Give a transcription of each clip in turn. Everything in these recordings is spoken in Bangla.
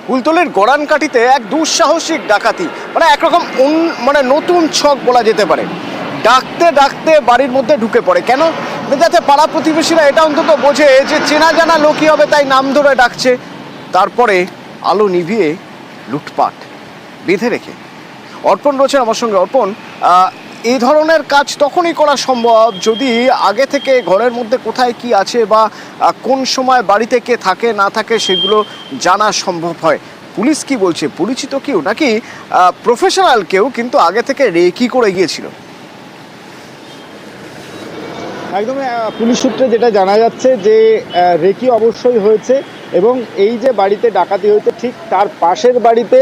কুলতলির গড়ানকাঠিতে এক দুঃসাহসিক ডাকাতি, মানে একরকম নতুন ছক বলা যেতে পারে। ডাকতে ডাকতে বাড়ির মধ্যে ঢুকে পড়ে। কেন? যাতে পাড়া প্রতিবেশীরা এটা অন্তত বোঝে যে চেনা জানা লোকই হবে, তাই নাম ধরে ডাকছে। তারপরে আলো নিভিয়ে লুটপাট বেঁধে রেখে। অর্পণ রয়েছেন আমার সঙ্গে। অর্পণ, এই ধরনের কাজ তখনই করা সম্ভব যদি আগে থেকে ঘরের মধ্যে কোথায় কি আছে বা কোন সময় বাড়িতে কে থাকে না থাকে সেগুলো জানা সম্ভব হয়। পুলিশ কি বলছে? পরিচিত কেউ নাকি প্রফেশনাল কেউ কিন্তু আগে থেকে রেকি করে গিয়েছিল? একদমই পুলিশ সূত্রে যেটা জানা যাচ্ছে যে রেকি অবশ্যই হয়েছে, এবং এই যে বাড়িতে ডাকাতি হয়েছে ঠিক তার পাশের বাড়িতে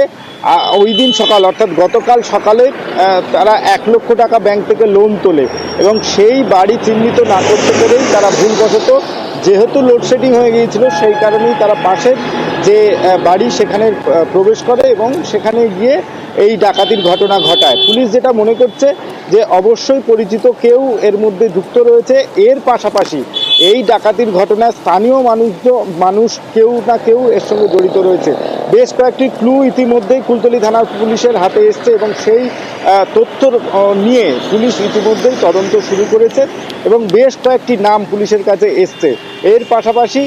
ওই দিন সকাল অর্থাৎ গতকাল সকালে তারা 1 লক্ষ টাকা ব্যাংক থেকে লোন তোলে, এবং সেই বাড়ি চিহ্নিত না করতে পেরেই তারা ভুলবশত, যেহেতু লোডশেডিং হয়ে গিয়েছিল সেই কারণেই তারা পাশের যে বাড়ি সেখানে প্রবেশ করে এবং সেখানে গিয়ে এই ডাকাতির ঘটনা ঘটায়। পুলিশ যেটা মনে করছে যে অবশ্যই পরিচিত কেউ এর মধ্যে যুক্ত রয়েছে। এর পাশাপাশি এই ডাকাতির ঘটনায় স্থানীয় মানুষ কেউ না কেউ এর সঙ্গে জড়িত রয়েছে। বেশ কয়েকটি ক্লু ইতিমধ্যেই কুলতলি থানার পুলিশের হাতে এসছে, এবং সেই তথ্য নিয়ে পুলিশ ইতিমধ্যেই তদন্ত শুরু করেছে এবং বেশ কয়েকটি নাম পুলিশের কাছে এসছে। এর পাশাপাশি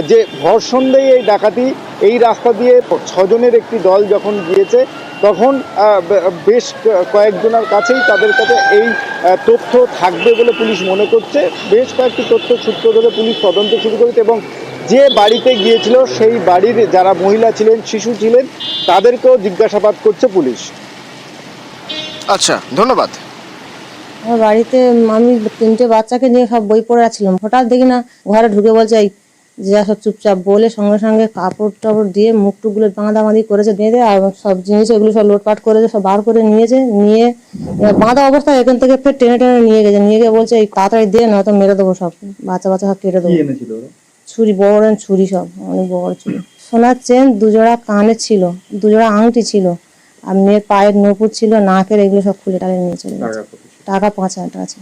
যে ভর সন্ধ্যায় এই ডাকাতি, এই রাস্তা দিয়ে 6 জনের একটি দল যখন গিয়েছে তখন বেশ কয়েকজনের কাছেই তাদের কাছে এই তথ্য থাকবে বলে পুলিশ মনে করছে। বেশ কয়েকটি তথ্য সূত্র ধরে পুলিশ তদন্ত শুরু করেছে, এবং যে বাড়িতে গিয়েছিল সেই বাড়ির যারা মহিলা ছিলেন, শিশু ছিলেন, তাদেরকেও জিজ্ঞাসাবাদ করছে পুলিশ। আচ্ছা, ধন্যবাদ। আমার বাড়িতে আমি 3টে বাচ্চাকে নিয়ে সব বই পড়ে আসছিলাম, হঠাৎ দেখি না ঘরে ঢুকে বলছে এই যা সব চুপচাপ বলে সঙ্গে সঙ্গে কাপড় টাপড় দিয়ে মুখ টুকগুলো বাঁধাবাঁধি করেছে, বেঁধে আর সব জিনিস এগুলো সব লোটপাট করেছে, সব বার করে নিয়েছে। নিয়ে বাঁধা অবস্থায় এখান থেকে ফের টেনে টেনে নিয়ে গেছে। নিয়ে গিয়ে বলছে এই তাড়াতাড়ি দিয়ে না তো মেরে দেবো, সব বাচ্চা সব কেটে দেবো। ছুরি, বড় ছুরি, সব অনেক বড় ছুরি। সোনার চেন 2 জোড়া কানে ছিল, 2 জোড়া আংটি ছিল, আর মেয়ের পায়ের নপুর ছিল, নাকের, এগুলো সব খুলে টালে নিয়ে চলে গেছে। টাকা 5,000 টাকা আছে।